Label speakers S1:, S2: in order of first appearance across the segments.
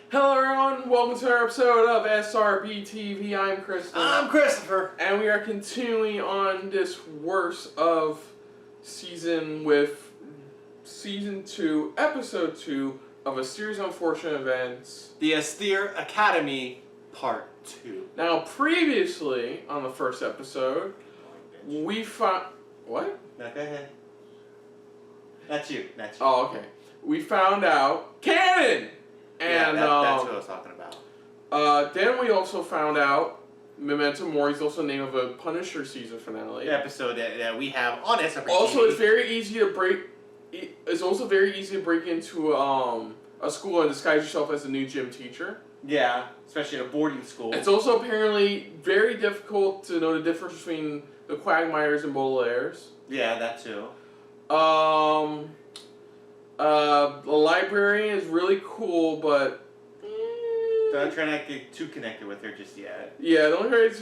S1: Hello everyone, welcome to our episode of SRBTV. I'm Kristen.
S2: I'm Christopher.
S1: And we are continuing on this worst of season with Season 2, Episode 2 of a series of unfortunate events.
S2: The Austere Academy, Part 2.
S1: Now, previously, on the first episode, we found... What?
S2: No, go ahead. That's you. That's you.
S1: Oh, okay. We found out... Canon! And,
S2: that's what I was talking about.
S1: Then we also found out Memento Mori is also the name of a Punisher season finale.
S2: The episode that we have on SRB.
S1: Also, it's very easy to break. It's also very easy to break into a school and disguise yourself as a new gym teacher.
S2: Yeah, especially at a boarding school.
S1: It's also apparently very difficult to know the difference between the Quagmires and Baudelaires.
S2: Yeah, that too.
S1: The library is really cool, but
S2: Don't try not to get too connected with her just yet.
S1: Yeah, don't hurt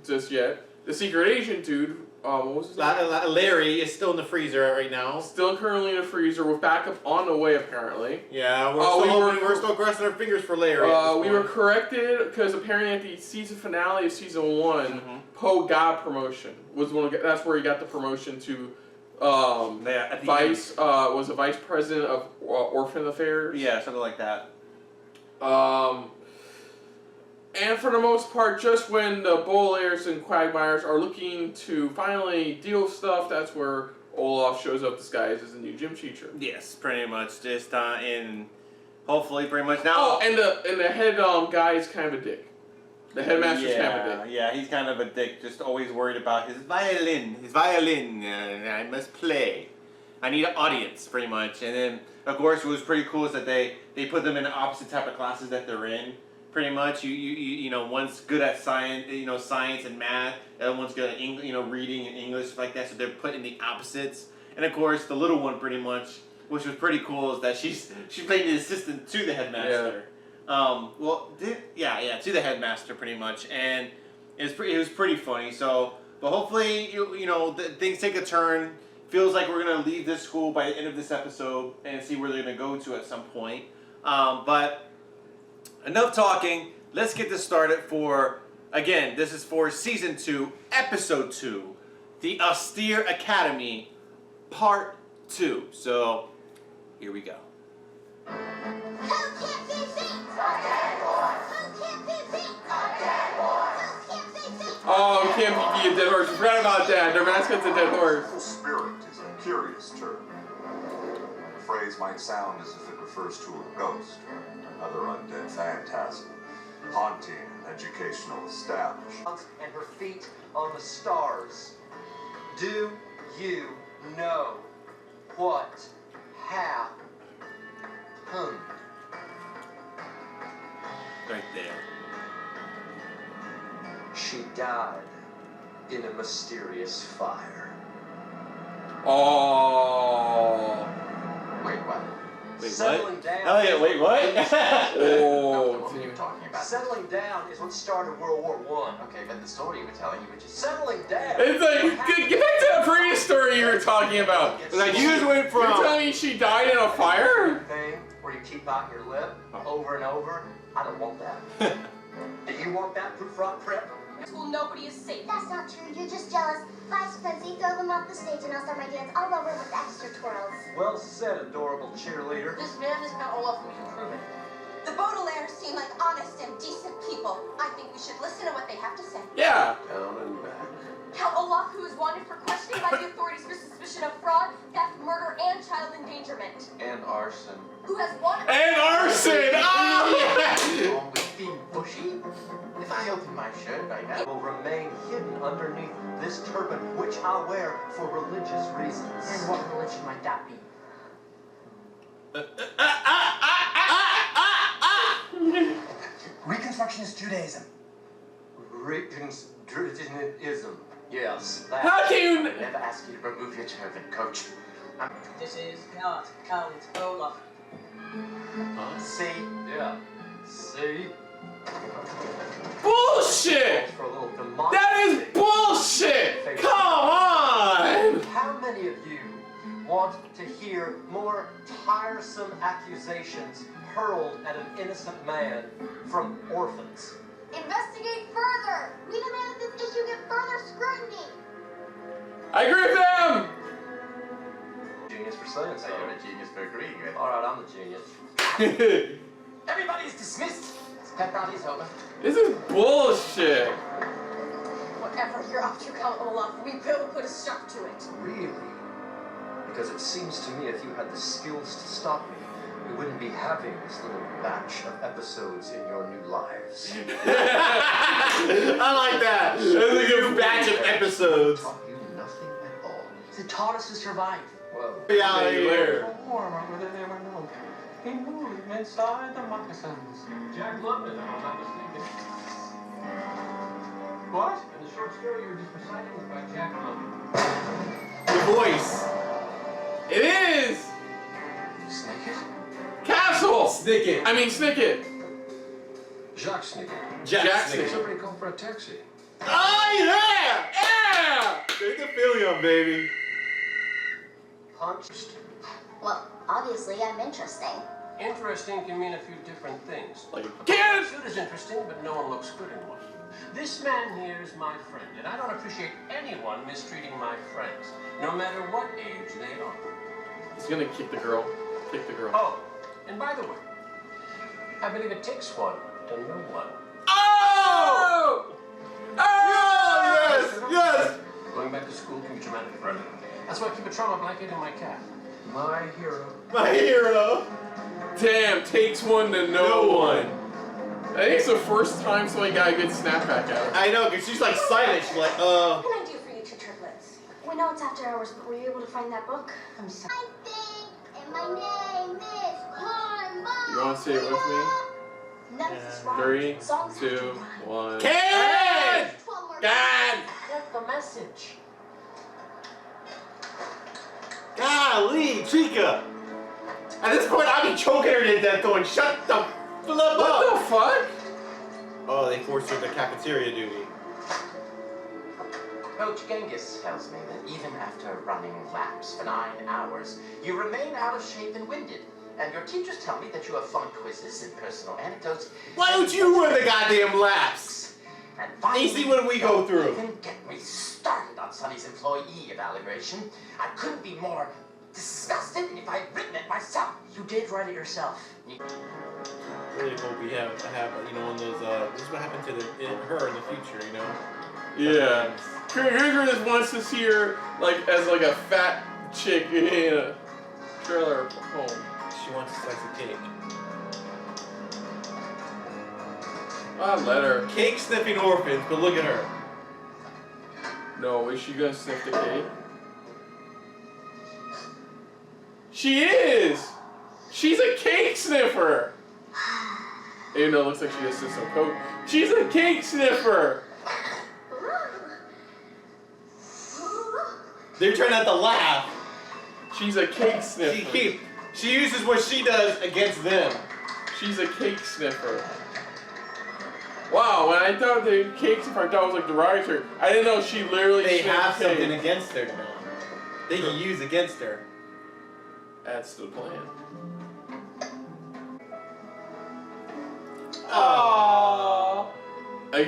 S1: just yet. The secret agent dude, what was his name?
S2: Larry is still in the freezer right now.
S1: Still currently in the freezer with backup on the way, apparently.
S2: Yeah, we're still crossing our fingers for Larry.
S1: We were corrected because apparently at the season finale of season 1, Poe got promotion. That's where he got the promotion to was a vice president of orphan affairs.
S2: Yeah, something like that.
S1: And for the most part, just when the Baudelaires and Quagmires are looking to finally deal with stuff, that's where Olaf shows up disguised as a new gym teacher.
S2: Yes, pretty much. Just in hopefully pretty much now.
S1: Oh, and the head guy is kind of a dick. The headmaster's kind of a dick.
S2: Yeah, he's kind of a dick. Just always worried about his violin. I must play. I need an audience, pretty much. And then, of course, what was pretty cool is that they put them in the opposite type of classes that they're in. Pretty much, you know, one's good at science, science and math. The other one's good at reading and English, stuff like that. So they're put in the opposites. And of course, the little one, pretty much, which was pretty cool, is that she's playing the assistant to the headmaster.
S1: Yeah.
S2: To the headmaster, pretty much, and it was pretty funny. So, but hopefully, things take a turn. Feels like we're gonna leave this school by the end of this episode and see where they're gonna go to at some point. But enough talking. Let's get this started. This is for season 2, episode 2, the Austere Academy, part 2. So, here we go.
S1: Oh, we can't be a dead horse. We forgot about that. Their mascot's a dead horse.
S3: Spirit is a curious term. The phrase might sound as if it refers to a ghost or another undead phantasm, haunting an educational establishment.
S4: And her feet on the stars. Do you know what happened?
S2: Right there.
S4: She died in a mysterious fire.
S1: Oh.
S4: Wait, what?
S2: Wait,
S4: Settling
S2: what?
S4: down.
S2: Oh yeah, wait, what?
S1: Oh,
S4: What are you talking about? Settling down is what started World War I. Okay, but the story you were telling, you were just settling down.
S1: It's like, get back to the previous story you were talking about.
S2: Like you just went from.
S1: You're telling me she died in a fire?
S4: Thing where you keep biting your lip over and over. I don't want that. Do you want that proof rock prep?
S5: School, nobody is safe.
S6: That's not true. You're just jealous. Vice Spency, throw them off the stage and I'll start my dance all over with extra twirls.
S4: Well said, adorable cheerleader.
S5: This man is Count Olaf, we can prove it. The Baudelaires seem like honest and decent people. I think we should listen to what they have to say.
S1: Yeah.
S4: Down and back.
S5: Count Olaf, who is wanted for questioning by the authorities for suspicion of fraud, theft, murder, and child endangerment.
S4: And arson.
S5: Who has wanted...
S1: And arson! Oh,
S4: Always be bushy. If I open my shirt right now, it will remain hidden underneath this turban, which I wear for religious reasons.
S5: And what religion might that be?
S4: Reconstructionist Judaism. Reconstructionism. Yes. That.
S1: How can you...
S4: I never ask you to remove your turban, coach.
S7: This is not Count Olaf.
S4: See? Yeah. See?
S1: Bullshit!
S4: For a little
S1: That is bullshit! Come on!
S4: How many of you want to hear more tiresome accusations hurled at an innocent man from orphans.
S6: Investigate further! We demand that this issue get further scrutiny!
S1: I agree with them!
S4: Genius for saying so. You're a genius for agreeing with. Alright, I'm the genius. Everybody's dismissed. Pep rally's over.
S1: This is bullshit.
S5: Whatever you're up to, Count Olaf, we will put a stop to it.
S4: Really? Because it seems to me if you had the skills to stop me, we wouldn't be having this little batch of episodes in your new lives.
S2: I like that. That's a good batch of episodes.
S4: Taught you nothing at all.
S7: It taught us to survive.
S4: Well,
S2: Reality.
S7: Warmer than they ever known. He moved inside the moccasins.
S8: Jack London, if I'm not mistaken.
S7: What?
S8: In the short story you were just reciting was by Jack London.
S2: The voice.
S1: It is!
S4: Snicket?
S1: Castle!
S2: Snicket.
S1: I mean, Snicket.
S4: Jacques Snicket.
S2: Jack
S1: Snicket.
S4: Somebody call for a taxi.
S2: Oh yeah!
S1: Yeah!
S2: Take the Philium, baby.
S4: Punched.
S6: Well, obviously I'm interesting.
S7: Interesting can mean a few different things.
S1: Like, get it!
S7: Suit is interesting, but no one looks good in one. This man here is my friend, and I don't appreciate anyone mistreating my friends, no matter what age they are.
S1: He's gonna kick the girl. Kick the girl.
S7: Oh, and by the way, I believe it takes one to know one.
S1: Oh! Oh!
S2: Yes! Yes!
S7: Going back to school can be traumatic for anyone. That's why I keep a trauma blanket in my cat.
S4: My hero.
S2: My hero.
S1: Damn, takes one to know one. I think it's the first time somebody got a good snapback out of it.
S2: I know, because she's like silent. She's like,
S5: What can I do for you two triplets?
S6: We know it's after hours, but were you able to find that book?
S5: I'm sorry.
S6: I think, and my name is Karma.
S1: You wanna say it with me?
S6: None of this rhymes.
S1: 3,
S6: Songs have
S1: 2,
S6: to rhyme.
S1: 1.
S2: Karen!
S6: 12 more
S2: God!
S7: Get the message.
S2: Golly, Chica. At this point, I'll be choking her to death going, shut the flip up.
S1: What the fuck?
S2: Oh, they forced her to cafeteria duty.
S4: Coach Genghis tells me that even after running laps for 9 hours, you remain out of shape and winded. And your teachers tell me that you have fun quizzes and personal anecdotes.
S2: Why don't you run the goddamn laps?
S4: And finally,
S2: You see what we go through.
S4: Even get me started on Sonny's employee evaluation. I couldn't be more disgusted if I'd written it myself.
S7: You did write it yourself.
S2: Really hope we have you know, one of those, this is what happened to her in the future, you know?
S1: Yeah. Gregor just wants to see her like as like a fat chick in a trailer home.
S2: She wants a slice of cake.
S1: Let her.
S2: Cake sniffing orphans, but look at her.
S1: No, is she gonna sniff the cake? She is! She's a cake sniffer! Even though it looks like she just sniffed some coke. She's a cake sniffer!
S2: They're trying not to laugh.
S1: She's a cake sniffer.
S2: She uses what she does against them.
S1: She's a cake sniffer. Wow, when I thought the cake sniffer, I thought it was like derogatory. I didn't know she literally
S2: They
S1: sniffed
S2: have
S1: cake.
S2: something against her now. They can use against her.
S1: That's the plan.
S2: Aww.
S1: What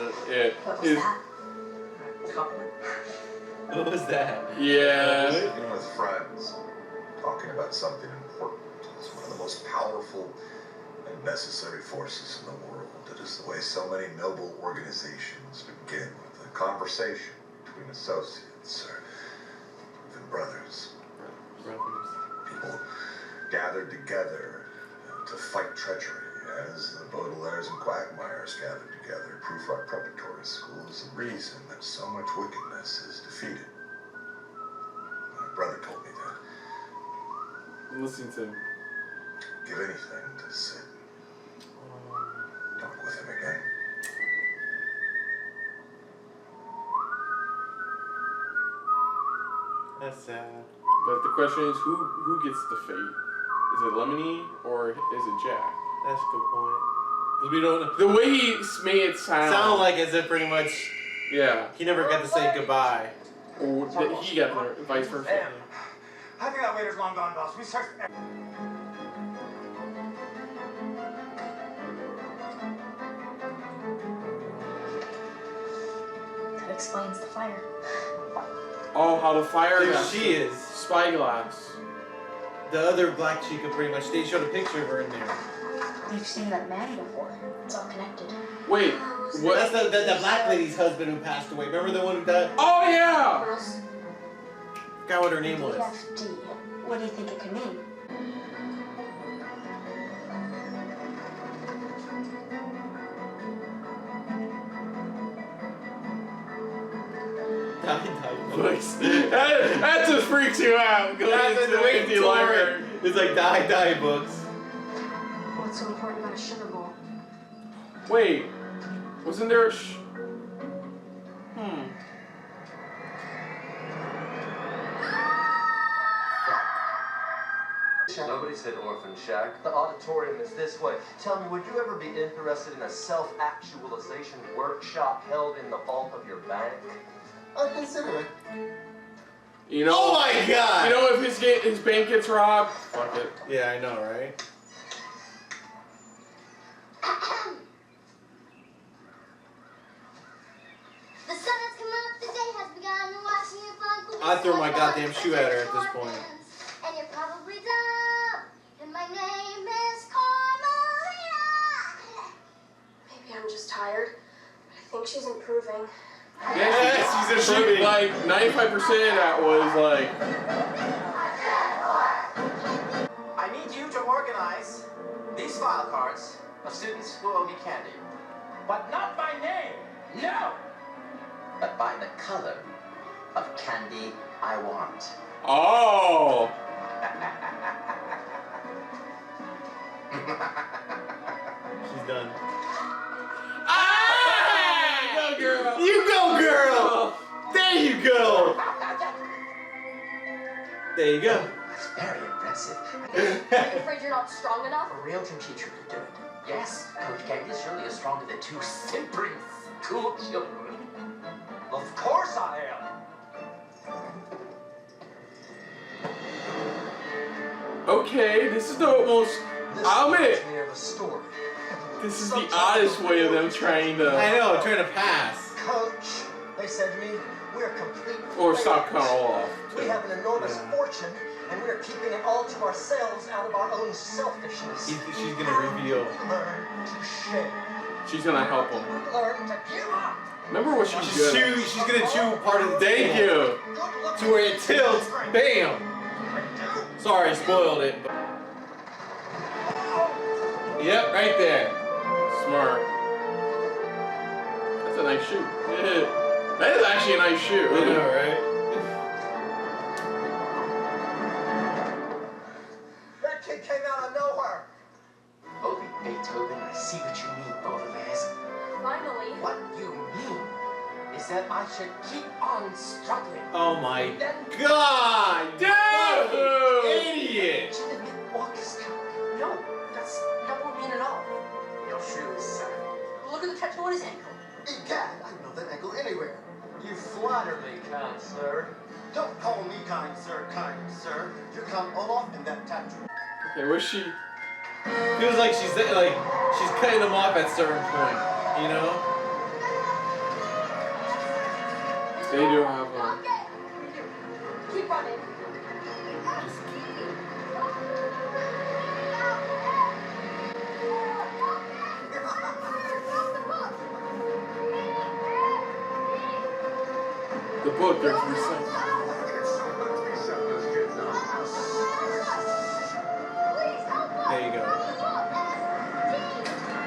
S5: was that?
S2: What was that?
S1: Yeah.
S3: Sitting with friends, talking about something important is one of the most powerful and necessary forces in the world. It is the way so many noble organizations begin, with a conversation between associates or even brothers. People gathered together to fight treachery, as the Baudelaires and Quagmires gathered together. Proof Rock Preparatory School is the reason that so much wickedness is defeated. My brother told me that.
S1: I'm listening to him.
S3: Give anything to sit. Talk with him again.
S2: That's sad.
S1: But the question is, who gets the fate? Is it Lemony or is it Jack?
S2: That's a good point.
S1: Because we don't know. The way he made it sound.
S2: Sound like as if pretty much
S1: Yeah.
S2: he never got to say goodbye.
S1: Or did he get there, vice versa?
S9: I think that waiter's long gone, boss. We searched.
S10: That explains the fire.
S1: Oh, how the fire
S2: There
S1: got
S2: she is.
S1: spyglass.
S2: The other black chica, pretty much. They showed a picture of her in there.
S10: We've seen that man before. It's all connected.
S1: Wait, what?
S2: That's the black lady's husband who passed away. Remember the one who died?
S1: Oh yeah!
S10: Girls,
S2: Forgot what her name was.
S10: EFD. What do you think it could mean?
S1: That just freaks you out. Going
S2: That's
S1: into
S2: the way
S1: empty
S2: to
S1: library.
S2: It's like die books.
S10: What's so important about a sugar bowl?
S1: Wait, wasn't there a
S11: Nobody said orphan shack. The auditorium is this way. Tell me, would you ever be interested in a self-actualization workshop held in the vault of your bank? I'd consider it.
S1: You know?
S2: Oh my god!
S1: You know, if his bank gets robbed, fuck it.
S2: Yeah, I know, right?
S6: The sun has come up, the day has begun. Watching you fun.
S2: I threw my goddamn shoe at her at this point.
S6: And you're probably dumb. And my name is Carmelita.
S10: Maybe I'm just tired. But I think she's improving.
S1: Yeah, she's improving. Like 95% of that was like.
S4: I need you to organize these file cards of students who owe me candy.
S7: But not by name. No.
S4: But by the color of candy I want.
S1: Oh.
S2: She's done.
S1: Go girl.
S2: You go, girl! There you go! There you go.
S4: That's very impressive.
S5: Are you afraid you're not strong enough?
S4: A real gym teacher could do it. Yes, Coach Candy is surely as strong as the two simpering school children.
S11: Of course I am.
S1: Okay, this is the most. I'll admit,
S11: Me of a story.
S1: this is the oddest way of them trying to.
S2: I know, trying to pass.
S11: Coach, they said to me, we're complete.
S1: Or stop
S11: failures.
S1: Count Olaf.
S11: We have an enormous fortune, and we're keeping it all to ourselves out of our own selfishness.
S2: She's gonna reveal.
S11: Learn to share.
S1: She's gonna help him.
S11: Learn to give up.
S1: Remember what she's good at?
S2: She's gonna chew part of the
S1: Thank
S2: table
S1: you.
S2: to where it tilts. Bam! Sorry, I spoiled it. But... Yep, right there.
S1: Smart. That's a nice shoe. Yeah. That is actually a nice shoe.
S2: I know, right?
S11: That kid came out of nowhere.
S4: Obi Beethoven, I see what you mean, Baudelaires.
S5: Finally.
S4: What you mean is that I should keep on struggling.
S2: Oh my god!
S1: Dude!
S2: Idiot!
S4: To the mid-orchestra. No, that won't mean at all. Your shoes, sir.
S5: Look at the tattoo on his ankle.
S11: Egad, I know that ankle anywhere. You flatter me, kind sir. Don't call me kind sir, You're Count Olaf in that tattoo.
S1: Okay, where's she?
S2: Feels like she's cutting them off at a certain point, you know?
S1: They do have one.
S5: Okay. Keep running.
S1: The book, there's recycling.
S2: There you go.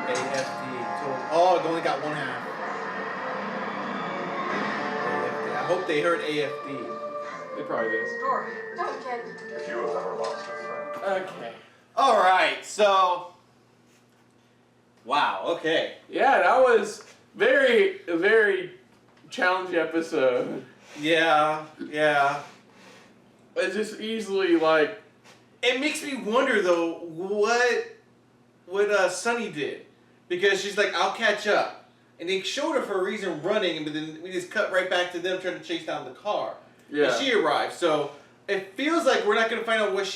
S2: AFD. Oh, it only got one half. AFD. I hope they heard AFD.
S1: They probably did.
S5: Door. Don't, kid.
S3: If you have ever lost a friend.
S1: Okay.
S2: Alright, so. Wow, okay.
S1: Yeah, that was a very challenging episode.
S2: Yeah.
S1: It's just easily like.
S2: It makes me wonder though what Sunny did, because she's like, I'll catch up, and they showed her for a reason running, but then we just cut right back to them trying to chase down the car.
S1: Yeah.
S2: And she arrives, so it feels like we're not going to find out what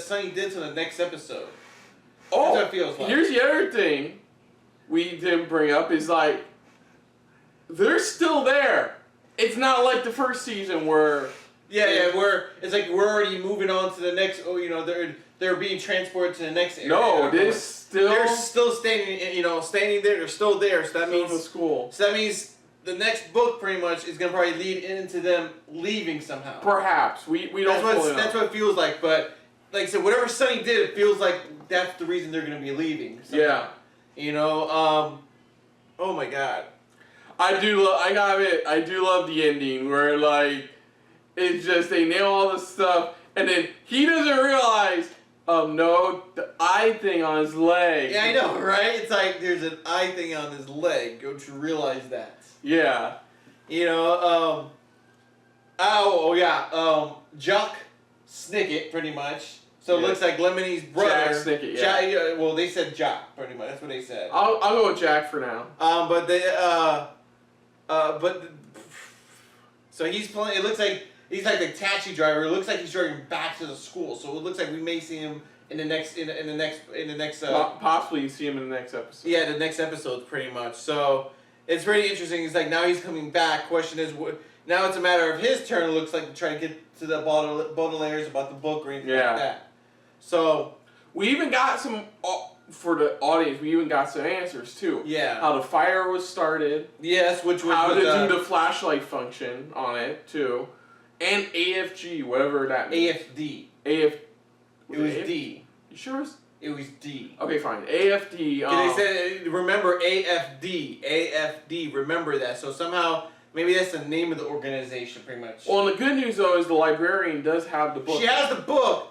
S2: Sunny did to the next episode.
S1: Oh,
S2: that's what it feels like.
S1: Here's the other thing we didn't bring up is like, they're still there. It's not like the first season where...
S2: where it's like we're already moving on to the next, they're being transported to the next area.
S1: No, they're
S2: still standing there, they're still there, so that means...
S1: in the school.
S2: So that means the next book pretty much is going to probably lead into them leaving somehow.
S1: Perhaps. We don't
S2: That's what it feels like, but like I said, whatever Sunny did, it feels like that's the reason they're going to be leaving. Somehow.
S1: Yeah.
S2: Oh my god.
S1: I do love the ending where like it's just they nail all this stuff and then he doesn't realize no, the eye thing on his leg.
S2: Yeah, I know, right? It's like there's an eye thing on his leg. Don't you realize that?
S1: Yeah.
S2: Jock Snicket, pretty much. So it looks like Lemonie's brother.
S1: Jack Snicket, yeah.
S2: Well, they said Jock, pretty much. That's what they said.
S1: I'll go with Jack for now.
S2: So he's playing. It looks like he's like the taxi driver. It looks like he's driving back to the school. So it looks like we may see him in the next.
S1: Possibly you see him in the next episode.
S2: Yeah, the next episode, pretty much. So it's pretty interesting. It's like now he's coming back. Question is, now it's a matter of his turn. It looks like to try to get to the Baudelaires about the book or anything like that. So
S1: we even got some for the audience. We even got some answers too.
S2: Yeah.
S1: How the fire was started.
S2: Yes, which was
S1: how to do the flashlight function on it too, and AFG, whatever that means.
S2: AFD.
S1: It
S2: was D.
S1: You sure?
S2: It was D.
S1: Okay, fine. AFD.
S2: They said remember AFD. AFD. Remember that. So somehow. Maybe that's the name of the organization, pretty much.
S1: Well, and the good news, though, is the librarian does have the book.
S2: She has the book.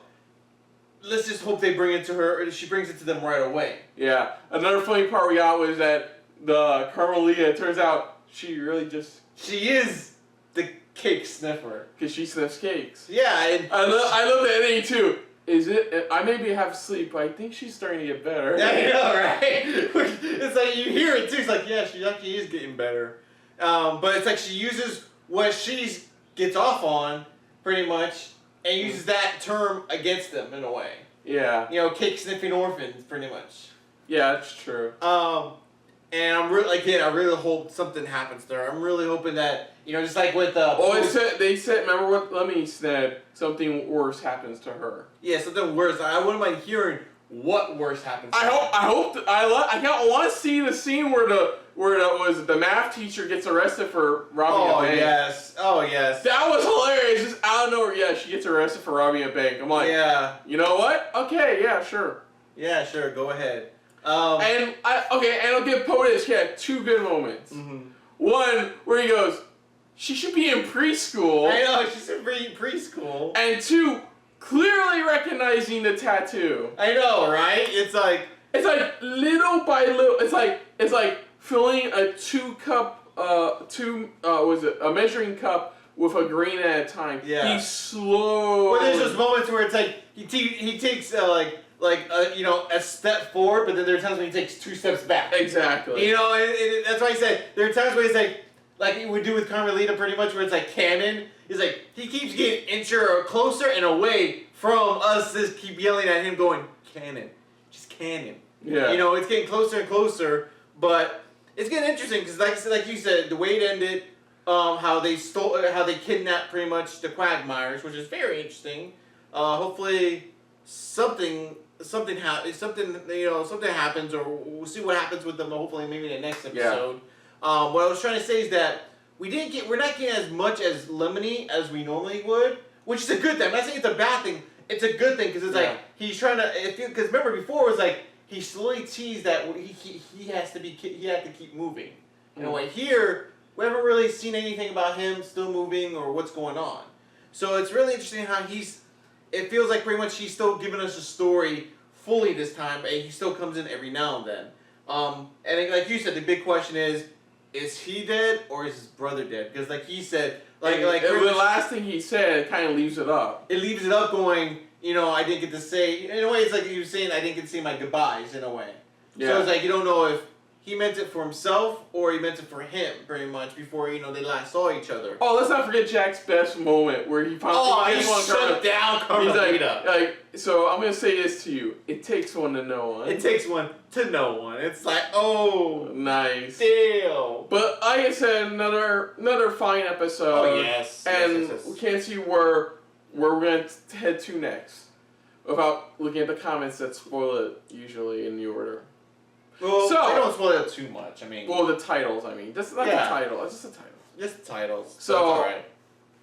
S2: Let's just hope they bring it to her, or she brings it to them right away.
S1: Yeah. Another funny part we got was that the Carmelita, it turns out she really just...
S2: She is the cake sniffer.
S1: Because she sniffs cakes.
S2: Yeah. And
S1: I love the ending, too. Is it... I maybe have sleep, but I think she's starting to get better.
S2: Yeah, I know, right? It's like, you hear it, too. It's like, yeah, she actually is getting better. But it's like she uses what she gets off on, pretty much, and uses that term against them in a way.
S1: Yeah.
S2: Cake sniffing orphans, pretty much.
S1: Yeah, that's true.
S2: And I'm I really hope something happens to her. I'm really hoping that, just like with
S1: they said, remember what Lemmy said? Something worse happens to her.
S2: Yeah, something worse. I wouldn't mind hearing what worse happens to her.
S1: I want to see the scene where the math teacher gets arrested for robbing a bank.
S2: Yes. Oh, yes.
S1: That was hilarious. Just out of nowhere, yeah, she gets arrested for robbing a bank. I'm like,
S2: yeah.
S1: You know what? Okay, yeah, sure.
S2: Yeah, sure. Go ahead.
S1: And I'll give POTUS, he had two good moments.
S2: Mm-hmm.
S1: One, where he goes, she should be in preschool.
S2: I know, she's in preschool.
S1: And two, clearly recognizing the tattoo.
S2: I know, right? It's like
S1: little by little. It's like filling a a measuring cup with a grain at a time.
S2: Yeah.
S1: He's slow.
S2: Well, there's those moments where it's like he takes a step forward, but then there are times when he takes 2 steps back.
S1: Exactly.
S2: And that's why I said there are times where it's like he would do with Carmelita, pretty much, where it's like canon. He's like he keeps getting incher or closer and away from us. Just keep yelling at him, going canon, just canon.
S1: Yeah.
S2: It's getting closer and closer, but it's getting interesting because, like you said, the way it ended, how they kidnapped pretty much the Quagmires, which is very interesting. Hopefully, something happens, or we'll see what happens with them. Hopefully, maybe in the next episode. Yeah. What I was trying to say is that we're not getting as much as Lemony as we normally would, which is a good thing. I'm not saying it's a bad thing. It's a good thing because it's like he's trying to. Because remember before it was like. He slowly teased that he had to keep moving. In a way, here we haven't really seen anything about him still moving or what's going on. So it's really interesting how it feels like pretty much he's still giving us a story fully this time, and he still comes in every now and then. And like you said, the big question is he dead or is his brother dead? Because like he said,
S1: the last thing he said kind of leaves it up.
S2: It leaves it up going. I didn't get to say. In a way, it's like you were saying I didn't get to say my goodbyes. In a way, so it's like you don't know if he meant it for himself or he meant it for him, pretty much, before, you know, they last saw each other.
S1: Oh, let's not forget Jack's best moment where he finally
S2: he shut down Carmelita.
S1: Like, so I'm gonna say this to you: it takes one to know one.
S2: It takes one to know one. It's like, oh,
S1: nice
S2: deal.
S1: But like I said, another fine episode.
S2: Oh yes,
S1: and
S2: yes.
S1: we can't see where we're gonna head to next without looking at the comments that spoil it usually in the order.
S2: Well, they don't spoil it too much. I mean,
S1: well, the titles. I mean, just not the title. It's just the title.
S2: Just the titles.
S1: So,
S2: alright.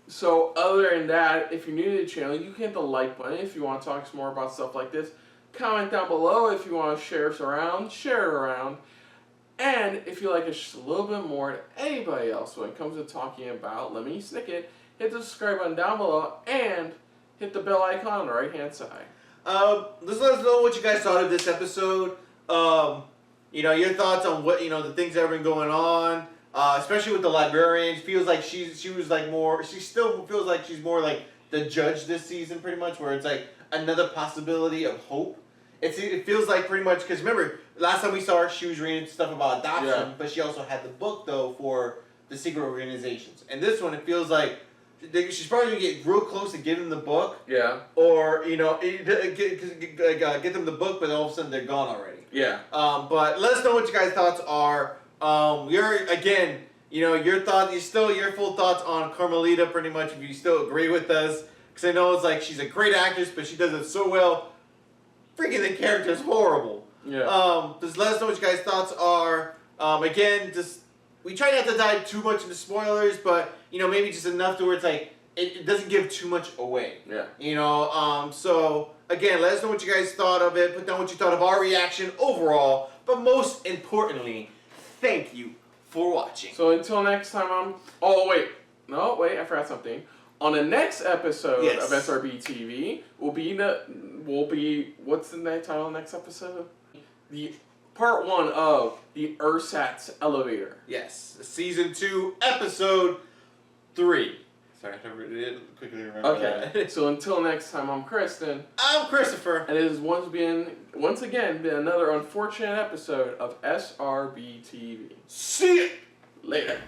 S1: So other than that, if you're new to the channel, you can hit the like button if you want to talk some more about stuff like this. Comment down below if you want to share us around. Share it around. And if you like us just a little bit more than anybody else when it comes to talking about Lemony Snicket, hit the subscribe button down below and hit the bell icon on the right hand side.
S2: Just let us know what you guys thought of this episode. You know, your thoughts on what, you know, the things that have been going on, especially with the librarian. Feels like she was like more, she still feels like she's more like the judge this season, pretty much, where it's like another possibility of hope. It feels like pretty much, because remember, last time we saw her, she was reading stuff about adoption, but she also had the book, though, for the secret organizations. And this one, it feels like she's probably going to get real close to getting the book. Yeah. Or, you know, get them the book, but all of a sudden they're gone already. Yeah. But let us know what you guys' thoughts are. Again, you know, your full thoughts on Carmelita, pretty much, if you still agree with us. Because I know it's like she's a great actress, but she does it so well. Freaking the character is horrible. Yeah. Just let us know what you guys' thoughts are. Again, just we try not to dive too much into spoilers, but you know, maybe just enough to where it's like it doesn't give too much away. Yeah. You know, so again, let us know what you guys thought of it. Put down what you thought of our reaction overall. But most importantly, thank you for watching.
S1: So until next time, I forgot something. On the next episode of SRB TV will be what's the title of the next episode? The part 1 of the Ursat's Elevator.
S2: Yes, season 2, episode 3. Sorry, I never quickly remember that.
S1: So until next time, I'm Kristen.
S2: I'm Christopher.
S1: And it has once again been another unfortunate episode of SRB TV.
S2: See you
S1: later.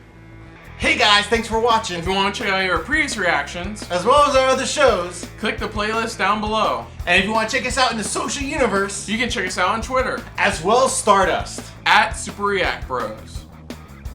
S2: Hey guys, thanks for watching.
S1: If you want to check out our previous reactions,
S2: as well as our other shows,
S1: click the playlist down below.
S2: And if you want to check us out in the social universe,
S1: you can check us out on Twitter,
S2: as well as Stardust,
S1: @SuperReactBros.